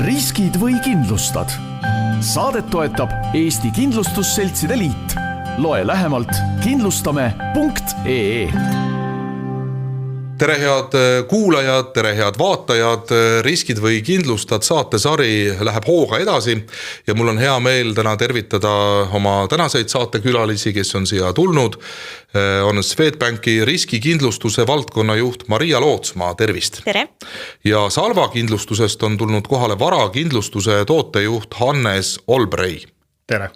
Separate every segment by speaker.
Speaker 1: riskid või kindlustad? Saadet toetab Eesti Kindlustusseltside Liit. Loe lähemalt kindlustame.ee.
Speaker 2: Tere head kuulajad, tere head vaatajad, riskid või kindlustad saatesari läheb hooga edasi ja mul on hea meel täna tervitada oma tänaseid saatekülalisi, kes on siia tulnud. On Swedbanki riskikindlustuse valdkonna juht Maria Lootsmaa, tervist.
Speaker 3: Tere.
Speaker 2: Ja Salva kindlustusest on tulnud kohale varakindlustuse tootejuht Hannes Olbrei.
Speaker 4: Tere.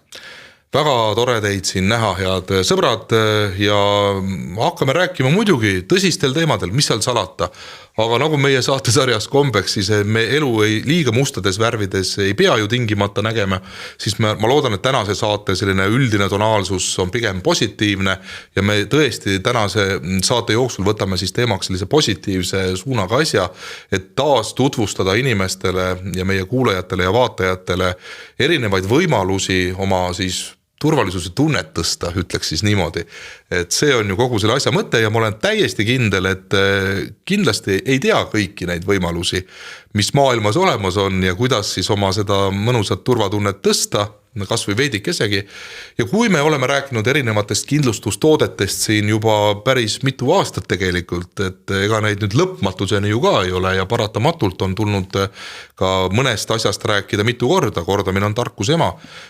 Speaker 2: Väga tore teid siin näha, head sõbrad, ja hakkame rääkima muidugi tõsistel teemadel, mis seal salata. Aga nagu meie saatesarjas kombeks, siis me elu ei liiga mustades värvides ei pea ju tingimata nägema, siis ma loodan, et tänase saate selline üldine tonaalsus on pigem positiivne ja me tõesti tänase saate jooksul võtame siis teemaks sellise positiivse suunaga asja, et taas tutvustada inimestele ja meie kuulajatele ja vaatajatele erinevaid võimalusi oma siis turvalisuse tunnet tõsta, ütleks siis niimoodi. Et see on ju kogu selle asja mõte ja ma olen täiesti kindel, et kindlasti ei tea kõiki neid võimalusi, mis maailmas olemas on ja kuidas siis oma seda mõnusat turvatunnet tõsta, kas või veidikesegi. Ja kui me oleme rääkinud erinevatest kindlustustoodetest siin juba päris mitu aastat tegelikult, et ega neid nüüd lõpmatuseni ju ka ei ole ja paratamatult on tulnud ka mõnest asjast rääkida mitu korda, kordamine on tarkus ema,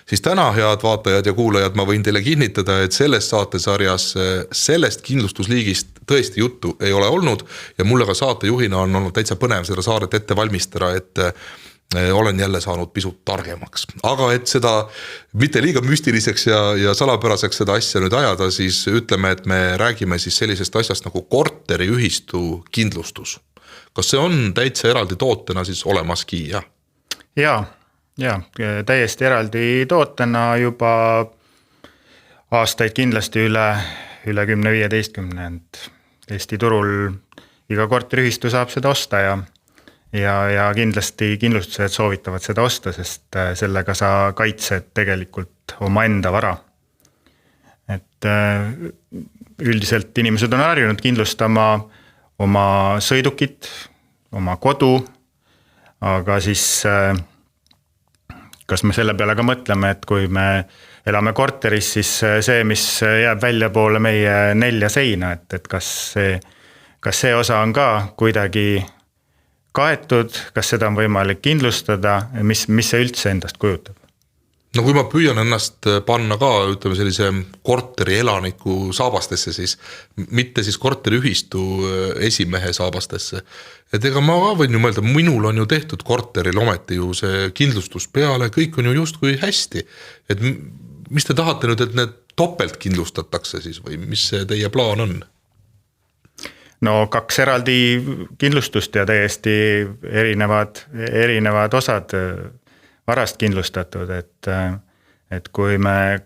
Speaker 2: siis täna, head vaatajad ja kuulajad, ma võin teile kinnitada, et selles saatesarjas sellest kindlustusliigist tõesti juttu ei ole olnud ja mulle ka saatejuhina on olnud täitsa põnev seda saaret ette valmistada, et olen jälle saanud pisut targemaks. Aga et seda mitte liiga müstiliseks ja salapäraseks seda asja nüüd ajada, siis ütleme, et me räägime siis sellisest asjast nagu korteriühistu kindlustus. Kas see on täitsa eraldi tootena siis olemaski?
Speaker 4: Ja, täiesti eraldi tootena juba aastaid kindlasti üle 10-15. Eesti turul iga korteriühistu saab seda osta ja kindlasti kindlustused soovitavad seda osta, sest sellega sa kaitsed tegelikult oma enda vara. Et üldiselt inimesed on harjunud kindlustama oma sõidukit, oma kodu, aga siis kas me selle peale ka mõtleme, et kui me elame korteris, siis see, mis jääb välja poole meie 4 seina, et kas see osa on ka kuidagi kaetud, kas seda on võimalik kindlustada, mis see üldse endast kujutab?
Speaker 2: No kui ma püüan ennast panna ka, ütleme sellise korteri elaniku saabastesse, siis mitte siis korteriühistu esimehe saabastesse. Et ega ma võin ju mõelda, minul on ju tehtud korteril ometi ju see kindlustus peale, kõik on ju justkui hästi. Et mis te tahate nüüd, et need topelt kindlustatakse siis või mis see teie plaan on?
Speaker 4: No 2 eraldi kindlustust ja täiesti erinevad osad varast kindlustatud, et kui me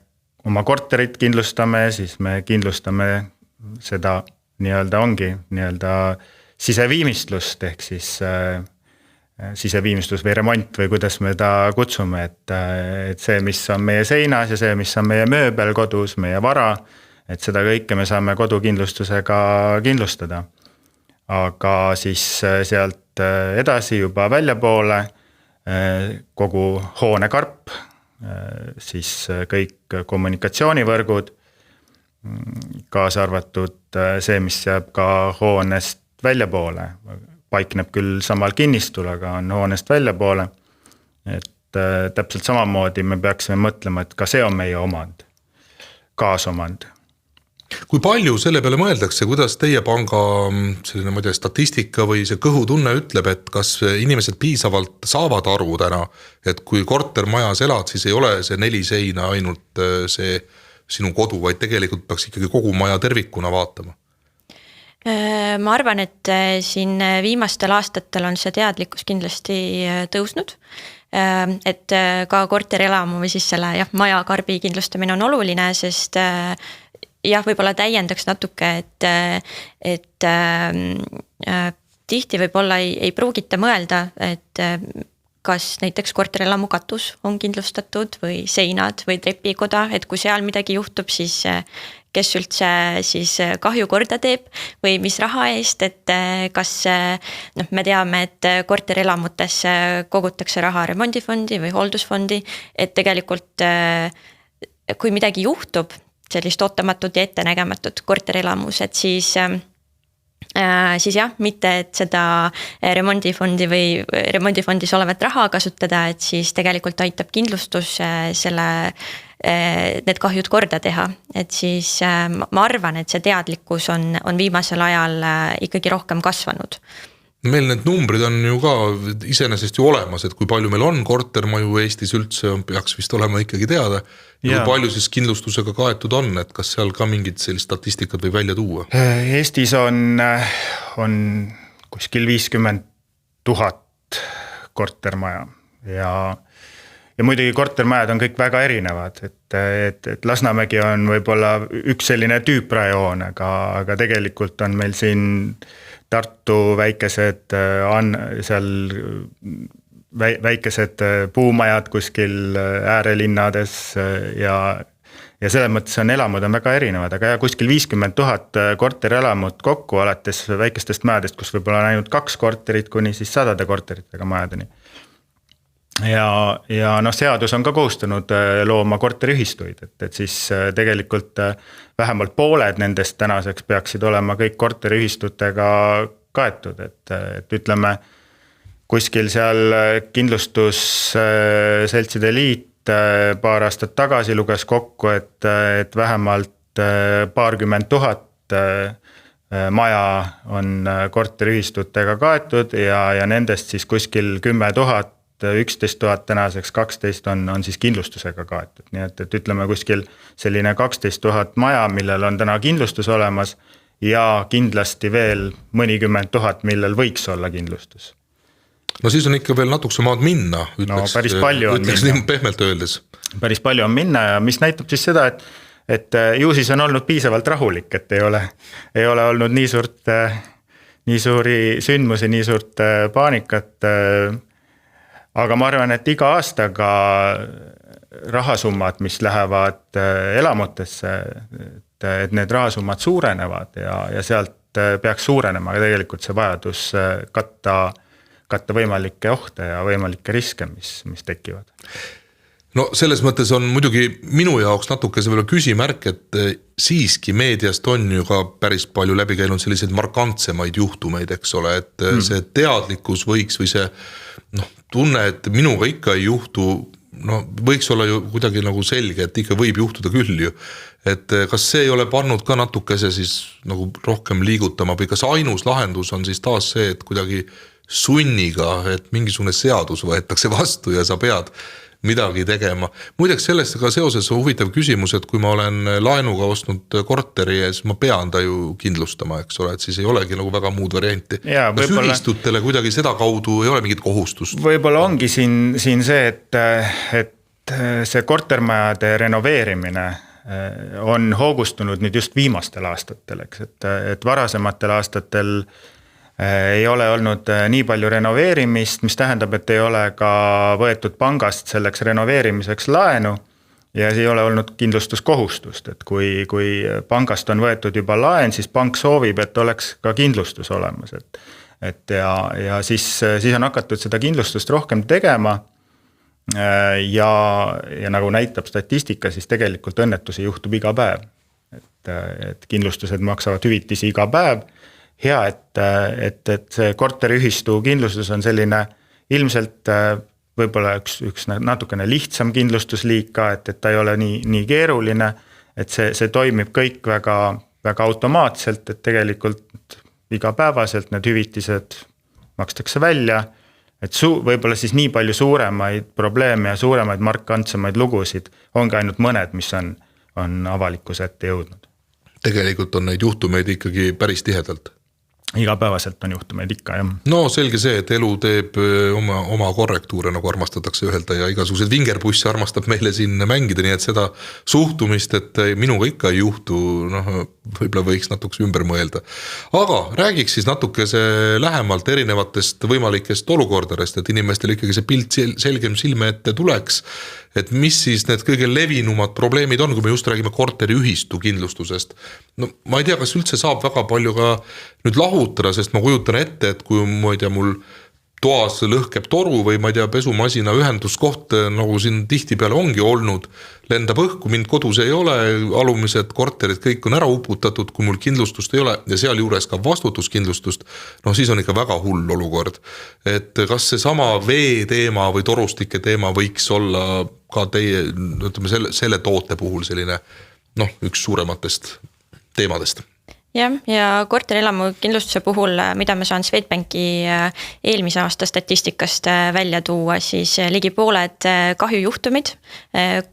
Speaker 4: oma korterit kindlustame, siis me kindlustame seda ongi siseviimistlust ehk siis siseviimistlus või remont või kuidas me ta kutsume, et see, mis on meie seinas ja see, mis on meie mööbel kodus, meie vara, et seda kõike me saame kodukindlustusega kindlustada. Aga siis sealt edasi juba väljapoole kogu hoonekarp, siis kõik kommunikatsioonivõrgud, kaasa arvatud see, mis jääb ka hoonest väljapoole. Paikneb küll samal kinnistul, aga on hoonest väljapoole. Et täpselt samamoodi me peaksime mõtlema, et ka see on meie omand, kaasomand.
Speaker 2: Kui palju selle peale mõeldakse, kuidas teie panga selline statistika või see kõhutunne ütleb, et kas inimesed piisavalt saavad aru täna, et kui kortermajas elad, siis ei ole see 4 seina ainult see sinu kodu, vaid tegelikult peaks ikkagi kogu maja tervikuna vaatama?
Speaker 3: Ma arvan, et siin viimastel aastatel on see teadlikkus kindlasti tõusnud, et ka korterelamu või siis selle maja karbi kindlustamine on oluline, sest võib-olla täiendaks natuke, et tihti võib-olla ei pruugita mõelda, et kas näiteks korterelamu katus on kindlustatud või seinad või trepikoda, et kui seal midagi juhtub, siis kes üldse siis kahju korda teeb või mis raha eest, et kas me teame, et korterelamutes kogutakse raha remondifondi või hooldusfondi, et tegelikult kui midagi juhtub, sellist ootamatut ja ettenägematut korterelamus, et siis jah, mitte et seda remondifondi või remondifondis olevat raha kasutada, et siis tegelikult aitab kindlustus need kahjud korda teha, et siis ma arvan, et see teadlikkus on viimasel ajal ikkagi rohkem kasvanud.
Speaker 2: Meil need numbrid on ju ka iseenesest ju olemas, et kui palju meil on kortermaju Eestis üldse, peaks vist olema ikkagi teada. Ja kui palju siis kindlustusega kaetud on, et kas seal ka mingid sellist statistikat või välja tuua?
Speaker 4: Eestis on kuskil 50 000 kortermaja ja muidugi kortermajad on kõik väga erinevad, et Lasnamägi on võib-olla üks selline tüüprajoon, aga tegelikult on meil siin Tartu väikesed väikesed puumajad kuskil äärelinnades ja selles mõttes on elamud on väga erinevad, aga kuskil 50 000 korterelamut kokku alates väikestest majadest, kus võib-olla on ainult 2 korterit kuni siis 100 korteritega majadeni. Ja seadus on ka kohustanud looma korteriühistuid, et siis tegelikult vähemalt pooled nendest tänaseks peaksid olema kõik korteriühistutega kaetud, et ütleme kuskil seal kindlustusseltside liit paar aastat tagasi luges kokku, et vähemalt paarkümmend tuhat maja on korteriühistutega kaetud ja nendest siis kuskil 10 000 11 000 tänaseks 12 on siis kindlustusega kaetud. Nii et ütleme kuskil selline 12 000 maja, millel on täna kindlustus olemas ja kindlasti veel mõnikümmend tuhat, millel võiks olla kindlustus.
Speaker 2: No siis on ikka veel natukese maad minna,
Speaker 4: päris palju on
Speaker 2: minna. Pehmelt öeldes.
Speaker 4: Päris palju on minna ja mis näitab siis seda, et ju siis on olnud piisavalt rahulik, et ei ole olnud nii suuri sündmusi, nii suurt paanikat. Aga ma arvan, et iga aastaga rahasummad, mis lähevad elamutesse, et need rahasummad suurenevad ja sealt peaks suurenema tegelikult see vajadus katta võimalikke ohte ja võimalikke riske, mis tekivad.
Speaker 2: No selles mõttes on muidugi minu jaoks natuke see veel küsimärk, et siiski meediast on ju ka päris palju läbi käinud selliseid markantsemaid juhtumeid, eks ole, et see teadlikkus võiks või see tunne, et minuga ikka ei juhtu, võiks olla ju kuidagi nagu selge, et ikka võib juhtuda küll ju. Et kas see ei ole pannud ka natukese siis nagu rohkem liigutama või kas ainus lahendus on siis taas see, et kuidagi sunniga, et mingisugune seadus võetakse vastu ja sa pead midagi tegema. Muideks sellest ka seoses huvitav küsimus, et kui ma olen laenuga ostnud korteri ja siis ma pean ta ju kindlustama, eks ole, et siis ei olegi nagu väga muud varianti. Kas ühistutele kuidagi seda kaudu ei ole mingit kohustust?
Speaker 4: Võib-olla ongi siin see, et see kortermajade renoveerimine on hoogustunud nüüd just viimastel aastatel, eks, et varasematel aastatel ei ole olnud nii palju renoveerimist, mis tähendab, et ei ole ka võetud pangast selleks renoveerimiseks laenu ja ei ole olnud kindlustuskohustust, et kui pangast on võetud juba laen, siis pank soovib, et oleks ka kindlustus olemas, ja siis on hakatud seda kindlustust rohkem tegema ja nagu näitab statistika, siis tegelikult õnnetusi juhtub iga päev, et kindlustused maksavad hüvitisi iga päev. Hea, et see korteriühistu kindlustus on selline ilmselt võib-olla üks natukene lihtsam kindlustusliik ka, et ta ei ole nii keeruline, et see toimib kõik väga, väga automaatselt, et tegelikult igapäevaselt need hüvitised makstakse välja, et võib-olla siis nii palju suuremaid probleeme ja suuremaid markantsemaid lugusid ongi ainult mõned, mis on avalikkuse ette jõudnud.
Speaker 2: Tegelikult on neid juhtumeid ikkagi päris tihedalt.
Speaker 4: igapäevaselt on juhtumeid ikka, jah.
Speaker 2: No selge see, et elu teeb oma korrektuure, nagu armastatakse öelda ja igasuguseid vingerbusse armastab meile siin mängida, nii et seda suhtumist, et minuga ikka ei juhtu, võib-olla võiks natuke ümber mõelda. Aga räägiks siis natuke see lähemalt erinevatest võimalikest olukordadest, et inimestel ikkagi see pilt selgem silme ette tuleks, et mis siis need kõige levinumad probleemid on, kui me just räägime korteriühistu kindlustusest. No ma ei tea, kas üldse saab väga palju ka nüüd lahutada, sest ma kujutan ette, et kui ma ei tea, mul toas lõhkeb toru või ma ei tea, pesumasina ühenduskoht, nagu siin tihtipeale ongi olnud, lendab õhku, mind kodus ei ole, alumised korterid, kõik on ära uputatud, kui mul kindlustust ei ole ja seal juures ka vastutuskindlustust, siis on ikka väga hull olukord. Et kas see sama vee teema või torustike teema võiks olla ka teie, ütleme, selle toote puhul selline, üks suurematest teemadest?
Speaker 3: Ja korterelamu kindlustuse puhul, mida ma saan Swedbanki eelmise aasta statistikast välja tuua, siis ligi pooled kahjujuhtumid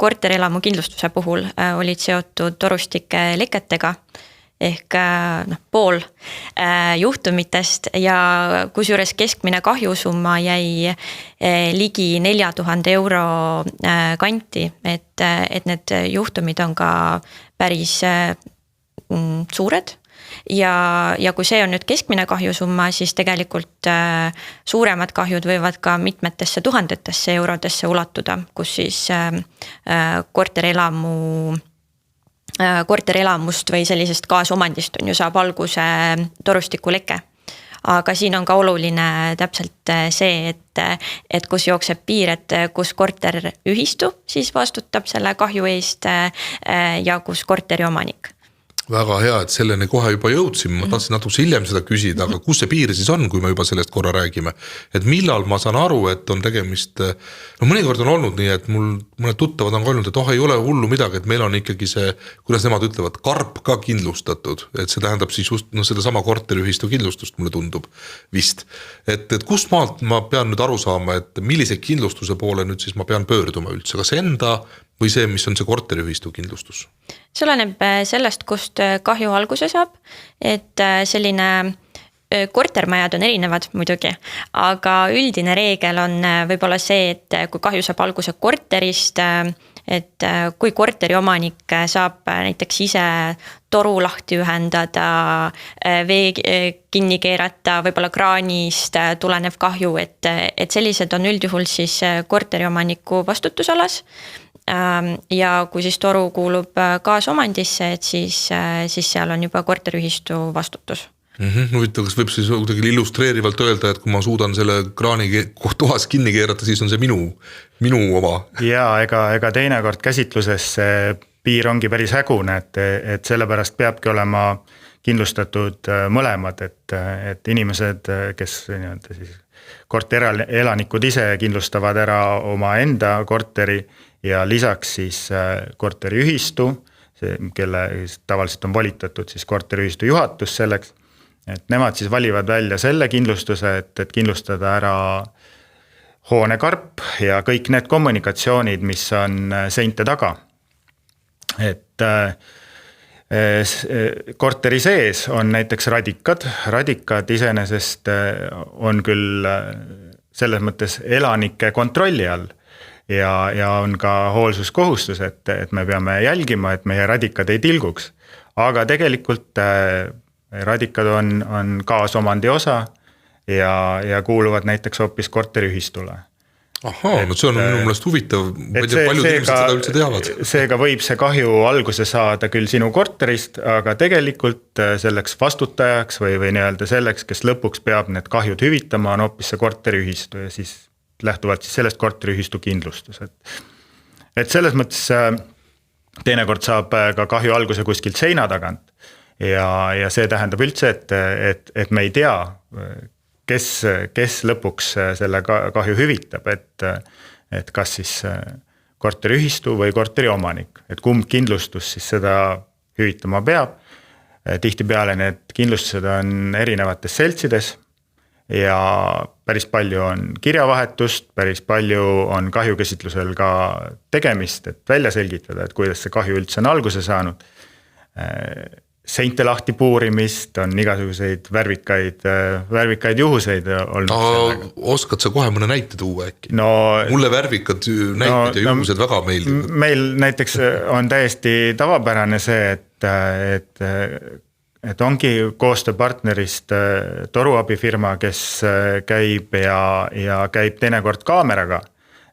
Speaker 3: korterelamu kindlustuse puhul olid seotud torustike leketega ehk pool juhtumitest ja kusjuures keskmine kahjusumma jäi ligi 4000 euro kanti, et need juhtumid on ka päris suured. Ja kui see on nüüd keskmine kahjusumma, siis tegelikult suuremad kahjud võivad ka mitmetesse tuhandetesse eurodesse ulatuda, kus siis korterelamust või sellisest kaasomandist on ju saab alguse torustikuleke. Aga siin on ka oluline täpselt see, et kus jookseb piir, et kus korteriühistu siis vastutab selle kahju eest ja kus korteri omanik.
Speaker 2: Väga hea, et selleni kohe juba jõudsime, ma tahtsin natuke hiljem seda küsida, aga kus see piir siis on, kui me juba sellest korra räägime, et millal ma saan aru, et on tegemist, mõnikord on olnud nii, et mul mõned tuttavad on olnud, et ei ole hullu midagi, et meil on ikkagi see, kuidas nemad ütlevad, karp ka kindlustatud, et see tähendab siis just seda sama korteriühistu kindlustust, mulle tundub vist, et kust maalt ma pean nüüd aru saama, et millise kindlustuse poole nüüd siis ma pean pöörduma üldse, kas enda või see, mis on see korteriühistu kindlustus?
Speaker 3: See oleneb sellest, kust kahju alguse saab, et selline kortermajad on erinevad muidugi, aga üldine reegel on võib-olla see, et kui kahju saab alguse korterist, et kui korteri omanik saab näiteks ise toru lahti ühendada, vee kinni keerata, võib-olla kraanist tulenev kahju, et sellised on üldjuhul siis korteri omaniku vastutusalas. Ja kui siis toru kuulub kaasomandisse, et siis seal on juba korteriühistu vastutus.
Speaker 2: Huvitav, kas võib siis kuidagi illustreerivalt öelda, et kui ma suudan selle kraani toas kinni keerata, siis on see minu oma? Ja
Speaker 4: ega teinekord käsitluses see piir ongi päris hägune, et sellepärast peabki olema kindlustatud mõlemad, et inimesed, kes siis korterelanikud ise kindlustavad ära oma enda korteri ja lisaks siis korteriühistu, kelle tavaliselt on volitatud siis korteriühistu juhatus selleks, et nemad siis valivad välja selle kindlustuse, et kindlustada ära hoonekarp ja kõik need kommunikatsioonid, mis on seinte taga. Et korteri sees on näiteks radikad iseenesest on küll selles mõttes elanike kontrolli all ja on ka hoolsuskohustus, et me peame jälgima, et meie radikad ei tilguks, aga tegelikult radikad on kaasomandi osa ja kuuluvad näiteks hoopis korteriühistule.
Speaker 2: Ahaa, see on minu meelest huvitav, paljud inimesed seda üldse teavad.
Speaker 4: Seega võib see kahju alguse saada küll sinu korterist, aga tegelikult selleks vastutajaks või nii-öelda selleks, kes lõpuks peab need kahjud hüvitama, on hoopis see korteriühistu ja siis lähtuvalt siis sellest korteriühistu kindlustus. Et selles mõttes teinekord saab ka kahju alguse kuskilt seina tagant ja see tähendab üldse, et me ei tea, kes lõpuks selle kahju hüvitab, et kas siis korteriühistu või korteri omanik, et kumb kindlustus siis seda hüvitama peab. Tihtipeale need kindlustused on erinevates seltsides ja päris palju on kirjavahetust, päris palju on kahjukäsitlusel ka tegemist, et välja selgitada, et kuidas see kahju üldse on alguse saanud. seinte lahti puurimist, on igasuguseid värvikaid juhuseid olnud.
Speaker 2: Oskad sa kohe mõne näite tuua äkki?
Speaker 4: No,
Speaker 2: mulle värvikad näited ja juhused väga meeldivad.
Speaker 4: Meil näiteks on täiesti tavapärane see, et ongi koostööpartnerist toruabifirma, kes käib ja käib teinekord kaameraga.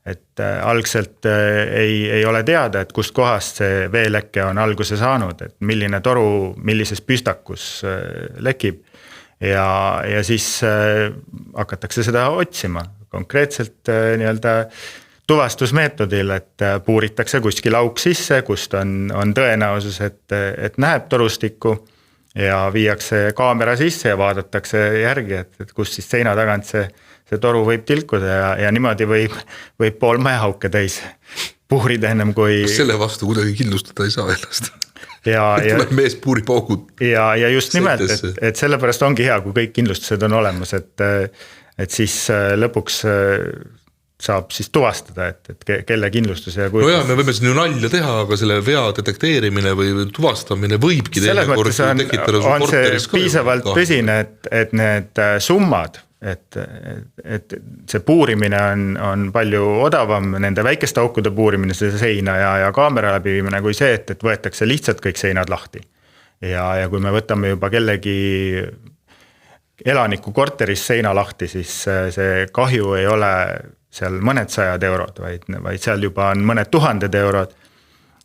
Speaker 4: Et algselt ei ole teada, et kust kohast see veelekke on alguse saanud, et milline toru, millises püstakus lekib ja siis hakatakse seda otsima konkreetselt nii-öelda tuvastusmeetodil, et puuritakse kuskil auk sisse, kust on tõenäosus, et näeb torustikku ja viiakse kaamera sisse ja vaadatakse järgi, et kust siis seina tagant see toru võib tilkuda ja niimoodi võib pool majahauke täis puurida ennem kui...
Speaker 2: Selle vastu kuidagi kindlustada ei saa ennast.
Speaker 4: Tuleb
Speaker 2: mees puurib augud.
Speaker 4: Ja just nimelt, et sellepärast ongi hea, kui kõik kindlustused on olemas, et siis lõpuks saab siis tuvastada, et kelle kindlustus ja
Speaker 2: no me võime siin ju nalja teha, aga selle vea detekteerimine või tuvastamine võibki
Speaker 4: selles mõttes on see piisavalt tõsine, et need summad, et see puurimine on palju odavam, nende väikeste aukude puurimine, see seina ja kaamera läbiviimine kui see, et võetakse lihtsalt kõik seinad lahti. Ja kui me võtame juba kellegi elaniku korteris seina lahti, siis see kahju ei ole seal mõned 100 eurod, vaid seal juba on mõned 1000 eurod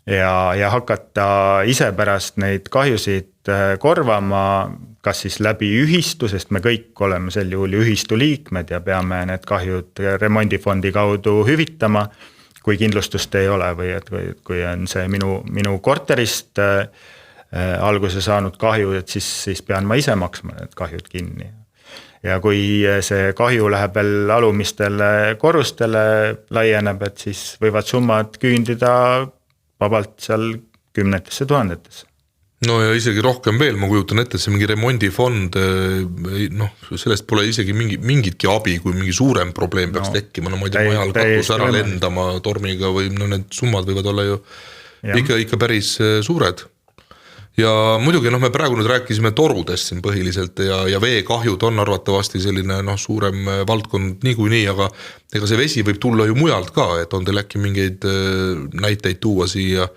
Speaker 4: ja hakata ise pärast neid kahjusid korvama, kas siis läbi ühistu, sest me kõik oleme sel juhul ühistu liikmed ja peame need kahjud remondifondi kaudu hüvitama, kui kindlustust ei ole või et kui on see minu korterist alguse saanud kahju, et siis pean ma ise maksma need kahjud kinni. Ja kui see kahju läheb veel alumistele korrustele laieneb, et siis võivad summad küündida vabalt seal 10 000.
Speaker 2: No ja isegi rohkem veel, ma kujutan ette, see mingi remondifond, sellest pole isegi mingitki abi, kui mingi suurem probleem peaks tekkima, no ma ei tea, majal katus ära lendama tormiga või need summad võivad olla ju ikka päris suured. Ja muidugi me praegu nüüd rääkisime torudest siin põhiliselt ja veekahjud on arvatavasti selline suurem valdkond niikuinii, aga ega see vesi võib tulla ju mujalt ka, et on teil äkki mingeid näiteid tuua siia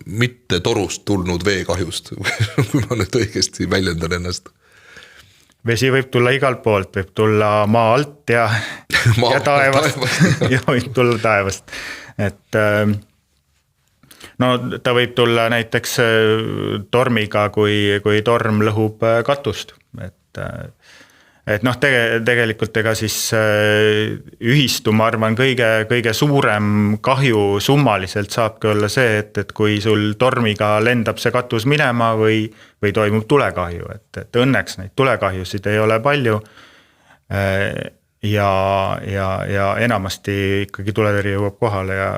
Speaker 2: mitte torust tulnud veekahjust, kui ma nüüd õigesti väljendan ennast.
Speaker 4: Vesi võib tulla igalt poolt, võib tulla maa alt ja taevast ja võib tulla taevast, et no ta võib tulla näiteks tormiga, kui torm lõhub katust, et tegelikult ega siis ühistu, ma arvan, kõige suurem kahju summaliselt saabki olla see, et kui sul tormiga lendab see katus minema või toimub tulekahju, et õnneks neid tulekahjusid ei ole palju ja enamasti ikkagi tuletõrje jõuab kohale ja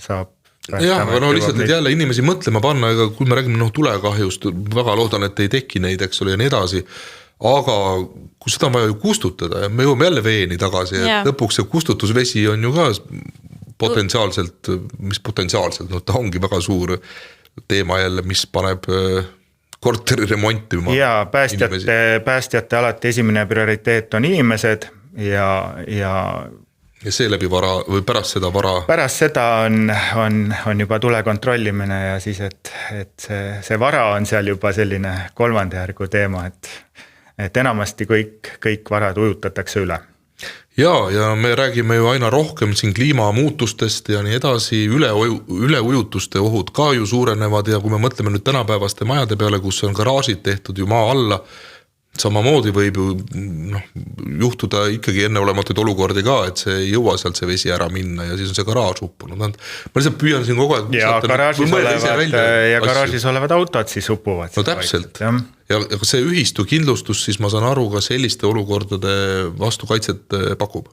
Speaker 4: saab
Speaker 2: aga lihtsalt et jälle inimesi mõtlema panna, ega kui me räägime tulekahjust, väga loodan, et ei teki neid, eks ole, ja nii edasi, aga kui seda on vaja ju kustutada ja me jõuame jälle veeni tagasi, et lõpuks see kustutusvesi on ju ka potentsiaalselt, ta ongi väga suur teema jälle, mis paneb korteri remontima.
Speaker 4: Ja päästjate alati esimene prioriteet on inimesed
Speaker 2: ja see läbi vara või pärast seda vara?
Speaker 4: Pärast seda on juba tule kontrollimine ja siis, et see vara on seal juba selline kolmandajärgu teema, et enamasti kõik varad ujutatakse üle.
Speaker 2: Ja me räägime ju aina rohkem siin kliimamuutustest ja nii edasi, üleujutuste ohud ka ju suurenevad ja kui me mõtleme nüüd tänapäevaste majade peale, kus on garaažid tehtud ju maa alla, samamoodi võib ju juhtuda ikkagi enneolematuid olukordi ka, et see ei jõua sealt see vesi ära minna ja siis on see garaaž uppunud. Ma lihtsalt püüan siin kogu aeg...
Speaker 4: Ja garaažis olevad autod siis upuvad.
Speaker 2: No täpselt. Ja see ühistu kindlustus, siis ma saan aru, ka selliste olukordade vastu kaitset pakub.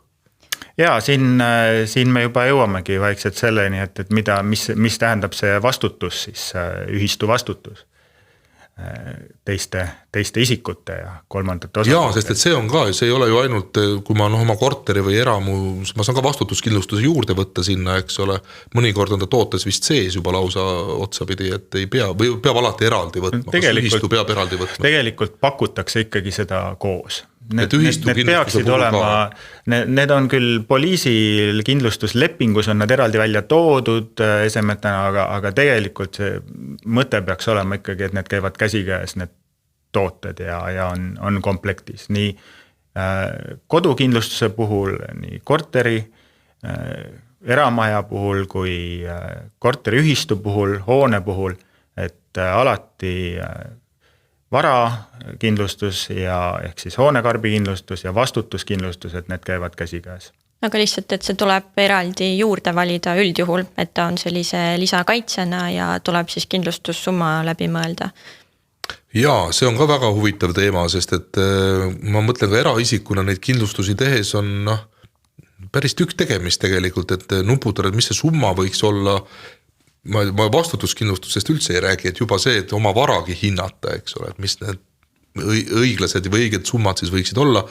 Speaker 4: Ja siin me juba jõuamegi vaikselt selleni, et mis tähendab see vastutus, siis ühistu vastutus. teiste isikute ja kolmandate
Speaker 2: jaa, sest et see on ka, see ei ole ju ainult, kui ma oma korteri või eramu, ma saan ka vastutuskindlustuse juurde võtta sinna, eks ole, mõnikord on ta tootes vist sees juba lausa otsapidi, et ei pea, või peab alati eraldi võtma, kas ühistu peab eraldi võtma?
Speaker 4: Tegelikult pakutakse ikkagi seda koos. Need
Speaker 2: peaksid
Speaker 4: olema, need on küll poliisil kindlustuslepingus on nad eraldi välja toodud esemetena, aga tegelikult see mõte peaks olema ikkagi, et need käivad käsikäes, need tooted ja on komplektis. Nii kodukindlustuse puhul, nii korteri, eramaja puhul kui korteriühistu puhul, hoone puhul, et alati varakindlustus ja ehk siis hoonekarbikindlustus ja vastutuskindlustus, et need käivad käsikäes.
Speaker 3: Aga lihtsalt, et see tuleb eraldi juurde valida üldjuhul, et ta on sellise lisakaitsena ja tuleb siis kindlustussumma läbi mõelda.
Speaker 2: Jaa, see on ka väga huvitav teema, sest et ma mõtlen ka eraisikuna neid kindlustusi tehes on päris tükk tegemist tegelikult, et nuputada, et mis see summa võiks olla. Ma vastutuskindlustusest üldse ei räägi, et juba see, et oma varagi hinnata, eks ole, et mis need õiglased või õiged summad siis võiksid olla.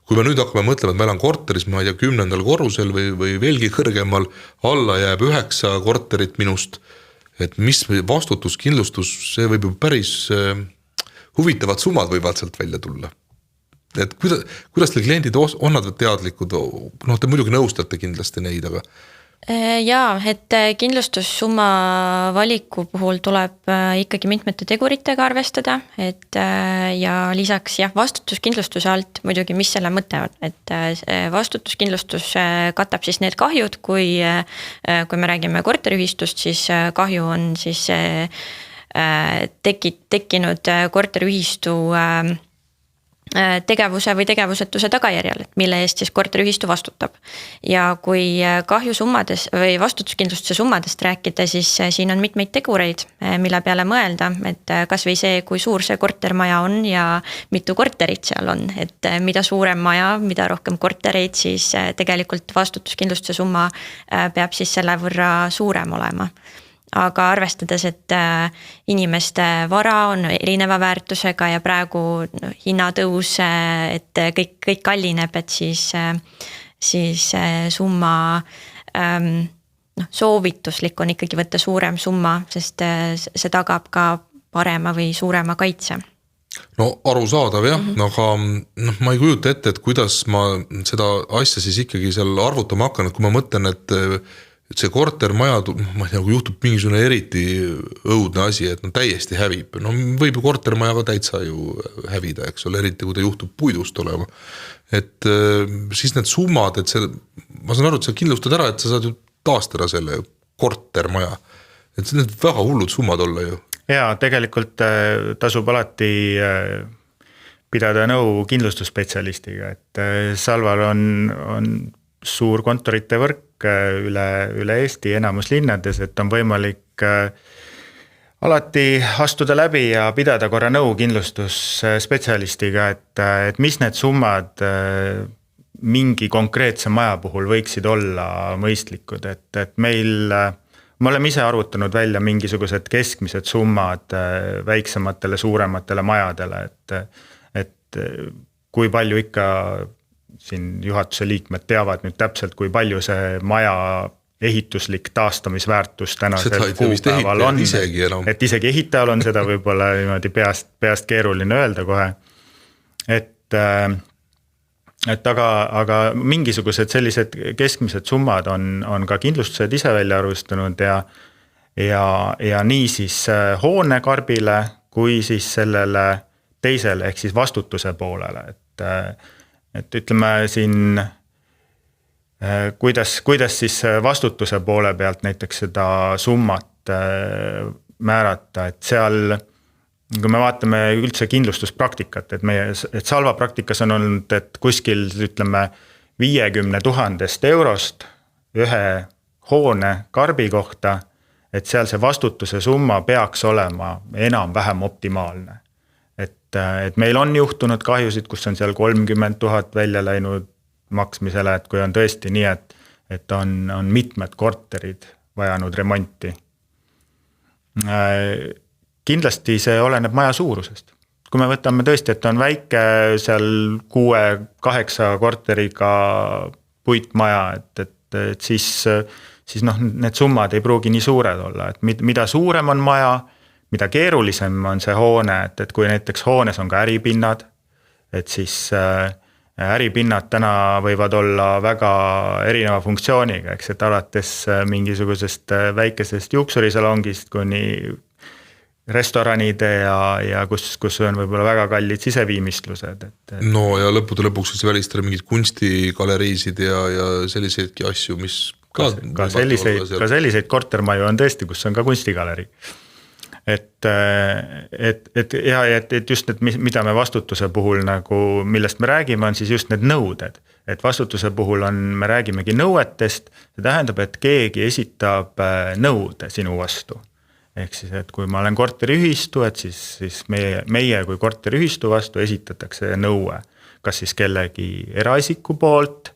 Speaker 2: Kui me nüüd hakkame mõtlema, et meil on korteris, ma ei tea, 10. korrusel või veelgi kõrgemal, alla jääb 9 korterit minust, et mis vastutuskindlustus, see võib ju päris huvitavad summad võivad sealt välja tulla. Et kuidas teil kliendid on nad teadlikud, te muidugi nõustate kindlasti neid, aga
Speaker 3: jaa, et kindlustussumma valiku puhul tuleb ikkagi mitmete teguritega arvestada, et ja lisaks vastutuskindlustuse alt muidugi, mis selle mõte on, et vastutuskindlustus katab siis need kahjud, kui me räägime korteriühistust, siis kahju on siis tekkinud korteriühistu tegevuse või tegevusetuse tagajärjel, mille eest siis korteriühistu vastutab. Ja kui kahjusummades või vastutuskindlustuse summadest rääkida, siis siin on mitmeid tegureid, mille peale mõelda, et kas või see, kui suur see kortermaja on ja mitu korterit seal on, et mida suurem maja, mida rohkem kortereid, siis tegelikult vastutuskindlustuse summa peab siis selle võrra suurem olema. Aga arvestades, et inimeste vara on erineva väärtusega ja praegu hinnatõus, et kõik kallineb, et siis summa soovituslik on ikkagi võtta suurem summa, sest see tagab ka parema või suurema kaitse.
Speaker 2: No arusaadav jah, aga ma ei kujuta ette, et kuidas ma seda asja siis ikkagi seal arvutama hakkan, et kui ma mõtlen, et see kortermaja, ma ei tea, kui juhtub mingisugune eriti õudne asi, et täiesti hävib. No võib ju kortermaja ka täitsa ju hävida, eks ole, eriti kui ta juhtub puidust olema. Et siis need summad, et ma saan aru, et sa kindlustad ära, et sa saad ju taastada selle kortermaja. Et see need väga hullud summad olla ju.
Speaker 4: Jaa, tegelikult tasub alati pidada nõu kindlustusspetsialistiga, et Salval on suur kontorite võrk üle Eesti enamus linnades, et on võimalik alati astuda läbi ja pidada korra nõu kindlustusspetsialistiga, et mis need summad mingi konkreetse maja puhul võiksid olla mõistlikud, et me oleme ise arvutanud välja mingisugused keskmised summad väiksematele, suurematele majadele, et kui palju ikka siin juhatuse liikmed teavad nüüd täpselt, kui palju see maja ehituslik taastamisväärtus tänasel kuupäeval on. Et isegi ehitajal on seda võib-olla niimoodi peast keeruline öelda kohe. Et aga mingisugused sellised keskmised summad on ka kindlustused ise välja arvustanud ja nii siis hoonekarbile kui siis sellele teisele ehk siis vastutuse poolele, et ütleme siin, kuidas siis vastutuse poole pealt näiteks seda summat määrata, et seal, kui me vaatame üldse kindlustuspraktikat, et Salva praktikas on olnud, et kuskil ütleme 50 000 eurost ühe hoone karbi kohta, et seal see vastutuse summa peaks olema enam-vähem optimaalne. Et meil on juhtunud kahjusid, kus on seal 30 000 välja läinud maksmisele, et kui on tõesti nii, et on mitmed korterid vajanud remonti. kindlasti see oleneb maja suurusest. Kui me võtame tõesti, et on väike seal 6-8 korteriga puitmaja, et siis need summad ei pruugi nii suured olla, et mida suurem on maja, mida keerulisem on see hoone, et kui näiteks hoones on ka äripinnad, et siis äripinnad täna võivad olla väga erineva funktsiooniga, eks, et alates mingisugusest väikesest juuksurisalongist kuni restoranide ja kus on võib-olla väga kallid siseviimistlused.
Speaker 2: No ja lõppude lõpuks siis välistada mingid kunstigaleriisid ja selliseidki asju, mis
Speaker 4: ka selliseid kortermaju on tõesti, kus on ka kunstigaleri. Et just need, mida me vastutuse puhul nagu, millest me räägime, on siis just need nõuded. Et vastutuse puhul me räägimegi nõuetest, see tähendab, et keegi esitab nõude sinu vastu. Ehk siis, et kui ma olen korteriühistu, et siis meie kui korteriühistu vastu esitatakse nõue, kas siis kellegi eraisiku poolt,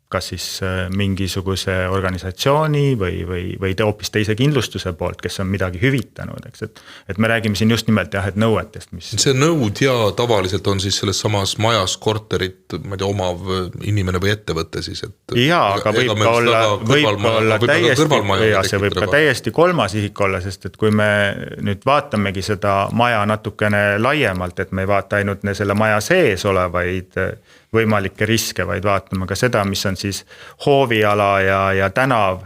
Speaker 4: kas siis mingisuguse organisatsiooni või hoopis teise kindlustuse poolt, kes on midagi hüvitanud, eks, et me räägime siin just nimelt et nõuetest, mis.
Speaker 2: See nõud ja tavaliselt on siis selles samas majas korterit, ma ei tea, omav inimene või ettevõte siis, et.
Speaker 4: Jaa, aga võib ka täiesti kolmas isik olla, sest et kui me nüüd vaatamegi seda maja natukene laiemalt, et me ei vaata ainult selle maja sees olevaid võimalikke riske, vaid vaatame ka seda, mis on siis hooviala ja tänav,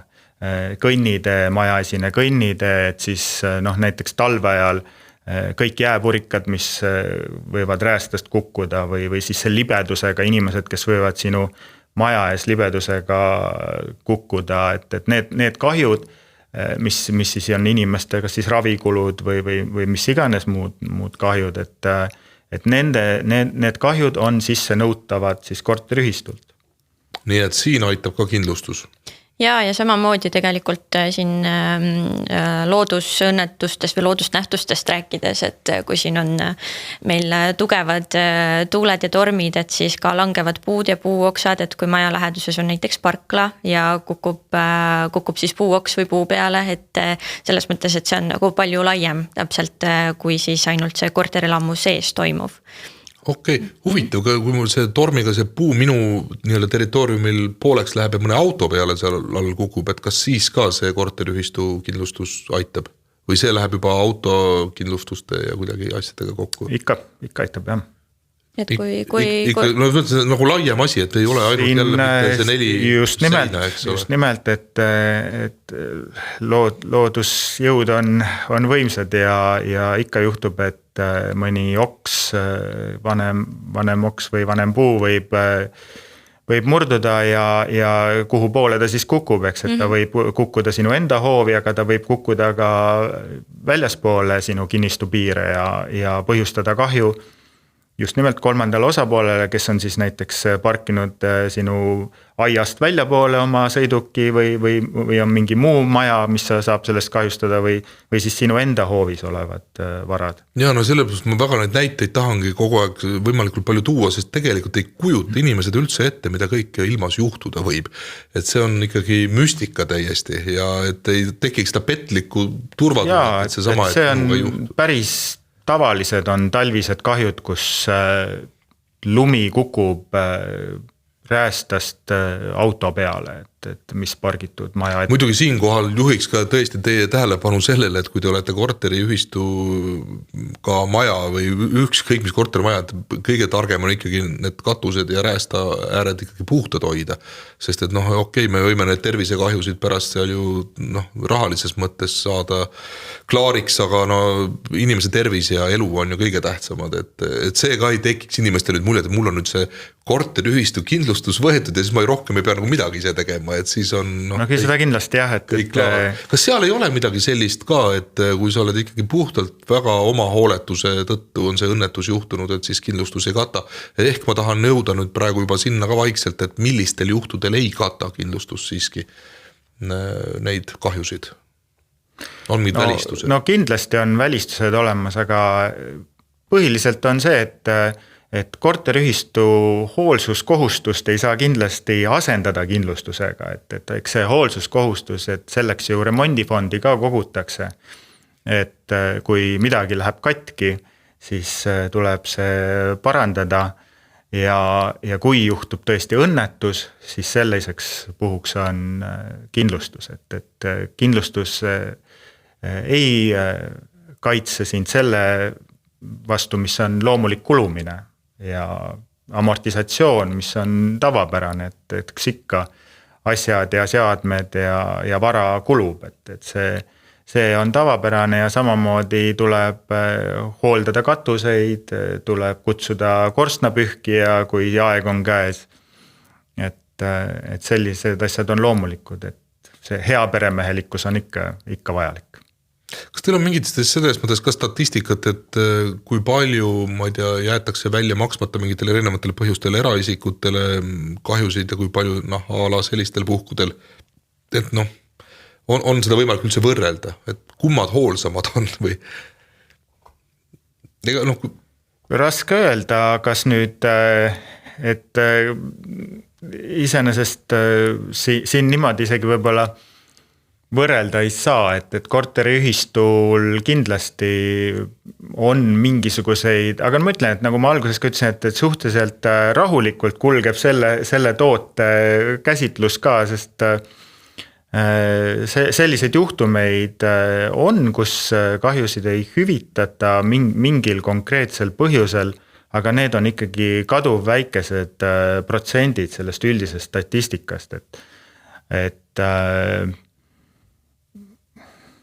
Speaker 4: kõnnitee, majaesine kõnnitee, et siis näiteks talveajal kõik jääpurikad, mis võivad räästest kukkuda või siis see libedusega inimesed, kes võivad sinu maja ees libedusega kukkuda, et need kahjud, mis siis on inimeste kas siis ravikulud või mis iganes muud kahjud, et need kahjud on sisse nõutavad siis korteriühistult.
Speaker 2: Nii et siin aitab ka kindlustus.
Speaker 3: Ja samamoodi tegelikult siin loodusõnnetustest või loodusnähtustest rääkides, et kui siin on meil tugevad tuuled ja tormid, et siis ka langevad puud ja puuoksad, et kui maja läheduses on näiteks parkla ja kukub siis puuoks või puu peale, et selles mõttes, et see on nagu palju laiem täpselt, kui siis ainult see korterelamu sees toimuv.
Speaker 2: Okei, huvitav, kui mul see tormiga see puu minu territooriumil pooleks läheb ja mõne auto peale seal all kukub, et kas siis ka see korteriühistu kindlustus aitab? Või see läheb juba autokindlustuste ja kuidagi asjadega kokku?
Speaker 4: Ikka aitab, jah.
Speaker 3: Et kui
Speaker 2: no nagu laiem asi, et ei ole ainult jälle mitte see 4
Speaker 4: just seina, eks ole. Just nimelt, et loodusjõud on võimsad ja ikka juhtub, et mõni oks, vanem oks või vanem puu võib murduda ja kuhu poole ta siis kukub, eks, et ta võib kukkuda sinu enda hoovi, aga ta võib kukkuda ka väljaspoole sinu kinnistu piire ja põhjustada kahju just nimelt kolmandale osapoolele, kes on siis näiteks parkinud sinu aiast väljapoole oma sõiduki või on mingi muu maja, mis saab sellest kahjustada või siis sinu enda hoovis olevad varad.
Speaker 2: Ja no sellepärast ma väga neid näiteid tahangi kogu aeg võimalikult palju tuua, sest tegelikult ei kujuta inimesed üldse ette, mida kõike ilmas juhtuda võib. Et see on ikkagi müstika täiesti ja et ei tekiks seda petlikku turvatunnet, et see
Speaker 4: on päris tavalised on talvised kahjud, kus lumi kukub räästast auto peale, et mis pargitud maja.
Speaker 2: Muidugi siinkohal juhiks ka tõesti teie tähelepanu sellele, et kui te olete korteriühistu ka maja või ükskõik mis kortermajad, kõige targem on ikkagi need katused ja räästa ääred ikkagi puhtad hoida. Sest et me võime need tervisekahjusid pärast seal ju rahalises mõttes saada klaariks, aga inimese tervis ja elu on ju kõige tähtsamad, et see ka ei tekiks inimeste nüüd mulje, et mul on nüüd see korteriühistu kindlustus võetud ja siis ma rohkem ei pea nagu midagi ise tegema, et siis on
Speaker 4: seda kindlasti jah, et
Speaker 2: kas seal ei ole midagi sellist ka, et kui sa oled ikkagi puhtalt väga oma hooletuse tõttu on see õnnetus juhtunud, et siis kindlustus ei kata, ehk ma tahan nõuda nüüd praegu juba sinna ka vaikselt, et millistel juhtudel ei kata kindlustus siiski neid kahjusid? On mingid välistused?
Speaker 4: No kindlasti on välistused olemas, aga põhiliselt on see, et korteriühistu hoolsuskohustust ei saa kindlasti asendada kindlustusega, et eks see hoolsuskohustus, et selleks ju remondifondi ka kogutakse. et kui midagi läheb katki, siis tuleb see parandada ja kui juhtub tõesti õnnetus, siis selliseks puhuks on kindlustus, et kindlustus ei kaitse sind selle vastu, mis on loomulik kulumine ja amortisatsioon, mis on tavapärane, et eks ikka asjad ja seadmed ja vara kulub, et see on tavapärane ja samamoodi tuleb hooldada katuseid, tuleb kutsuda korstnapühkija, kui aeg on käes. Et sellised asjad on loomulikud, et see hea peremehelikkus on ikka vajalik.
Speaker 2: Kas teil on mingid selles mõttes ka statistikat, et kui palju, ma ei tea, jäetakse välja maksmata mingitele erinevatele põhjustele eraisikutele kahjusid ja kui palju a la sellistel puhkudel, et on seda võimalik üldse võrrelda, et kummad hoolsamad on või?
Speaker 4: Raske öelda, kas nüüd, et iseenesest siin niimoodi isegi võib-olla võrrelda ei saa, et korteriühistul kindlasti on mingisuguseid, aga ma ütlen, et nagu ma alguses ka ütlesin, et suhteliselt rahulikult kulgeb selle toote käsitlus ka, sest selliseid juhtumeid on, kus kahjusid ei hüvitata mingil konkreetsel põhjusel, aga need on ikkagi kaduv väikesed protsendid sellest üldisest statistikast, et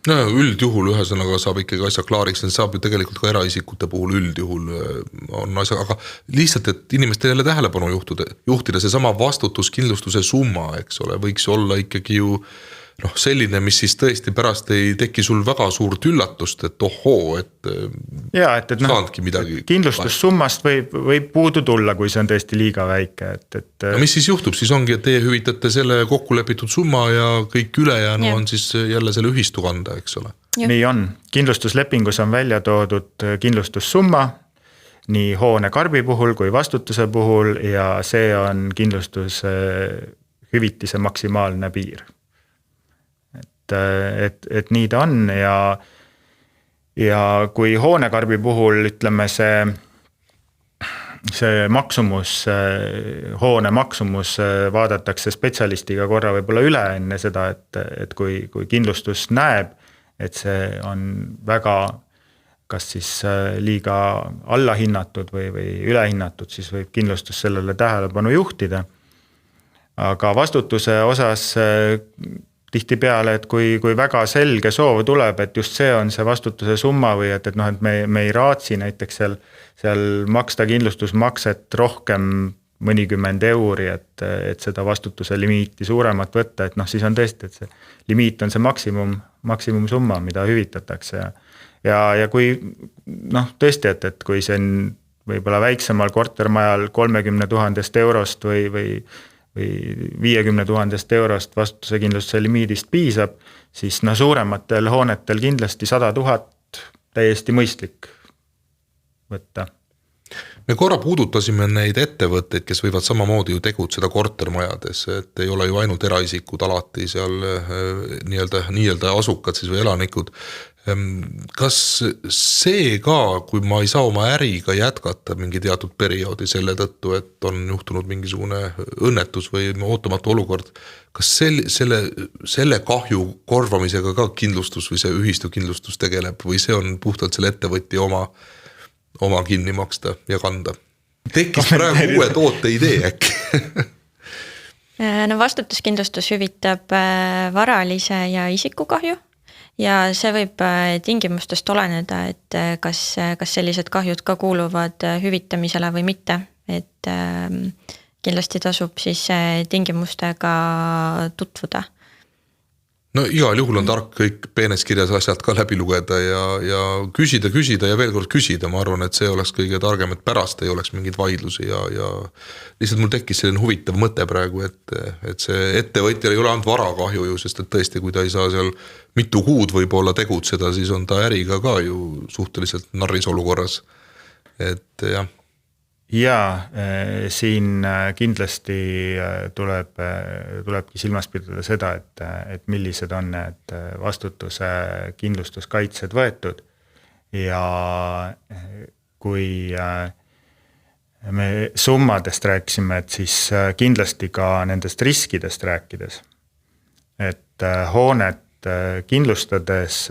Speaker 2: No üldjuhul ühesõnaga saab ikkagi asja klaariks, saab ju tegelikult ka eraisikute puhul üldjuhul on asja, aga lihtsalt, et inimestele jälle tähelepanu juhtida see sama vastutuskindlustuse summa, eks ole, võiks olla ikkagi ju selline, mis siis tõesti pärast ei teki sul väga suurt üllatust, et ohoo, et saandki midagi.
Speaker 4: Kindlustussummast võib puudu tulla, kui see on tõesti liiga väike.
Speaker 2: No mis siis juhtub? Siis ongi, et teie hüvitate selle kokkulepitud summa ja kõik ülejäänu on siis jälle selle ühistu kanda, eks ole?
Speaker 4: Nii on. Kindlustuslepingus on välja toodud kindlustussumma nii hoone karbi puhul kui vastutuse puhul ja see on kindlustuse hüvitise maksimaalne piir. Et nii ta on ja kui hoonekarbi puhul ütleme see maksumus, hoone maksumus vaadatakse spetsialistiga korra võib-olla üle enne seda, et kui kindlustus näeb, et see on väga kas siis liiga allahinnatud või ülehinnatud, siis võib kindlustus sellele tähelepanu juhtida. Aga vastutuse osas tihtipeale, et kui väga selge soov tuleb, et just see on see vastutuse summa või et me ei raatsi näiteks seal maksta kindlustusmakset rohkem mõnikümmend euri, et seda vastutuse limiiti suuremat võtta, et siis on tõesti, et see limiit on see maksimum summa, mida hüvitatakse ja kui tõesti, et kui see on võib-olla väiksemal kortermajal 30 000 eurost või 50 000 eurost vastutuse kindlustuse limiidist piisab, siis suurematel hoonetel kindlasti 100 000 täiesti mõistlik võtta.
Speaker 2: Me korra puudutasime neid ettevõtteid, kes võivad samamoodi ju tegutseda kortermajades, et ei ole ju ainult eraisikud alati seal nii-öelda asukad siis või elanikud. Kas see ka, kui ma ei saa oma äriga jätkata mingi teatud perioodi selle tõttu, et on juhtunud mingisugune õnnetus või ootamatu olukord, kas selle kahju korvamisega ka kindlustus või see ühistu kindlustus tegeleb või see on puhtalt selle ettevõtja oma kinni maksta ja kanda? Tekkis praegu uue toote idee äkki?
Speaker 3: No vastutuskindlustus hüvitab varalise ja isikukahju. Ja see võib tingimustest oleneda, et kas sellised kahjud ka kuuluvad hüvitamisele või mitte, et kindlasti tasub siis tingimustega tutvuda.
Speaker 2: No igal juhul on tark kõik peenes kirjas asjad ka läbi lugeda ja küsida ja veel kord küsida, ma arvan, et see oleks kõige targem, et pärast ei oleks mingeid vaidlusi ja lihtsalt mul tekkis selline huvitav mõte praegu, et see ettevõtjal ei ole ainult varakahju ju, sest et tõesti, kui ta ei saa seal mitu kuud võib-olla tegutseda, siis on ta äriga ka ju suhteliselt narris olukorras, et jah.
Speaker 4: ja siin kindlasti tulebki silmas pidada seda, et millised on need vastutuse kindlustuskaitsed võetud ja kui me summadest rääkisime, et siis kindlasti ka nendest riskidest rääkides, et hoonet kindlustades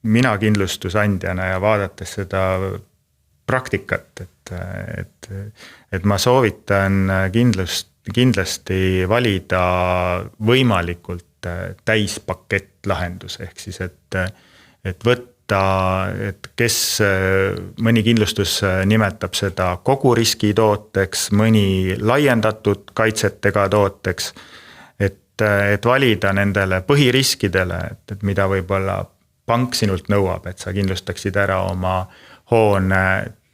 Speaker 4: mina kindlustusandjana ja vaadates seda praktikat, et ma soovitan kindlasti valida võimalikult täispakett lahendus, ehk siis, et võtta, et kes mõni kindlustus nimetab seda kogu riski tooteks, mõni laiendatud kaitsetega tooteks, et valida nendele põhiriskidele, et mida võib-olla pank sinult nõuab, et sa kindlustaksid ära oma hoone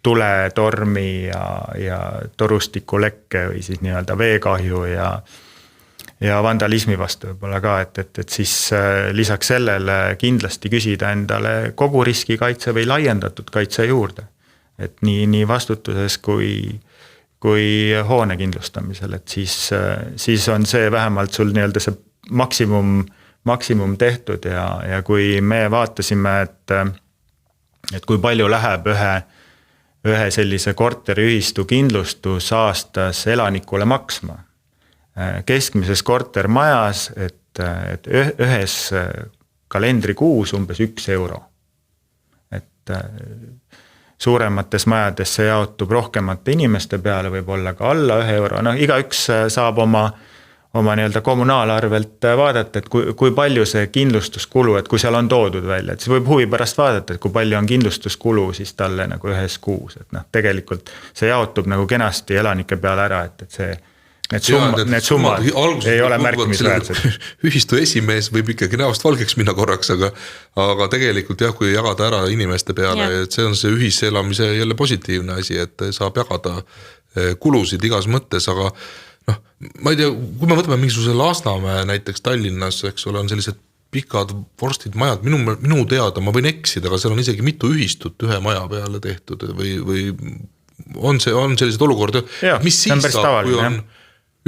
Speaker 4: tule, tormi ja torustiku lekke või siis nii-öelda veekahju ja vandalismi vastu võib-olla ka, et siis lisaks sellele kindlasti küsida endale kogu riskikaitse või laiendatud kaitse juurde. Et nii vastutuses kui hoone kindlustamisel, et siis on see vähemalt sul nii-öelda see maksimum tehtud ja kui me vaatasime, et kui palju läheb ühe sellise korteriühistu kindlustus aastas elanikule maksma. Keskmises kortermajas, et ühes kalendrikuus umbes 1 euro. Et suuremates majades see jaotub rohkemate inimeste peale, võib olla ka alla 1 euro. No igaüks saab oma nii-öelda kommunaalarvelt vaadata, et kui palju see kindlustuskulu, et kui seal on toodud välja, et siis võib huvi pärast vaadata, et kui palju on kindlustuskulu siis talle nagu ühes kuus, et tegelikult see jaotub nagu kenasti elanike peale ära, et see need summad ei ole märkimisväärsed.
Speaker 2: Ühistu esimees võib ikkagi näost valgeks minna korraks, aga tegelikult jah, kui jagada ära inimeste peale, et see on see ühiselamise jälle positiivne asi, et saab jagada kulusid igas mõttes, aga ma ei tea, kui me võtame mingisuguse Lasnamäe näiteks Tallinnas, eks ole, on sellised pikad vorstid majad, minu teada, ma võin eksida, aga seal on isegi mitu ühistut ühe maja peale tehtud või on sellised olukorda, mis siis saab, kui on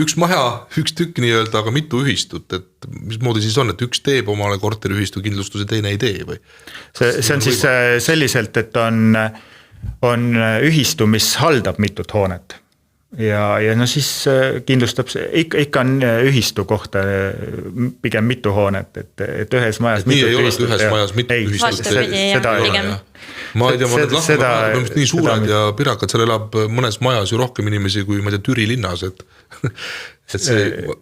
Speaker 2: üks maja, üks tükk nii-öelda, aga mitu ühistut, et mismoodi siis on, et üks teeb omale korteriühistu kindlustuse, teine ei tee või?
Speaker 4: See on siis selliselt, et on ühistu, mis haldab mitut hoonet. Ja no siis kindlustab see, ikka on ühistu kohta pigem mitu hoonet, et ühes majas
Speaker 2: nii ei ole ühes majas mitu ühistut. Ma ei tea, ma need lahmad nii suured ja pirakad, seal elab mõnes majas ju rohkem inimesi kui ma tea Türi linnas, et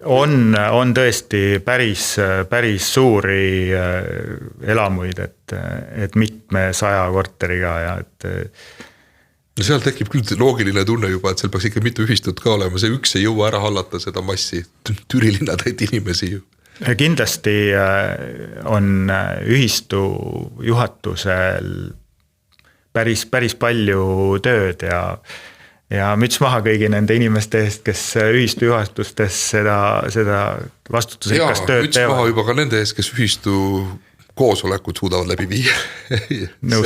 Speaker 4: on tõesti päris suuri elamuid, et mitme 100 korteriga ja
Speaker 2: no seal tekib küll loogiline tunne juba, et seal peaks ikka mitu ühistut ka olema, see üks ei jõua ära hallata seda massi, Türi linna täit inimesi ju.
Speaker 4: Kindlasti on ühistu juhatusel päris palju tööd ja müts maha kõigi nende inimeste eest, kes ühistu juhatustes seda vastutusikast tööd
Speaker 2: teevad. Müts maha juba ka nende eest, kes ühistu koosolekud suudavad läbi viia.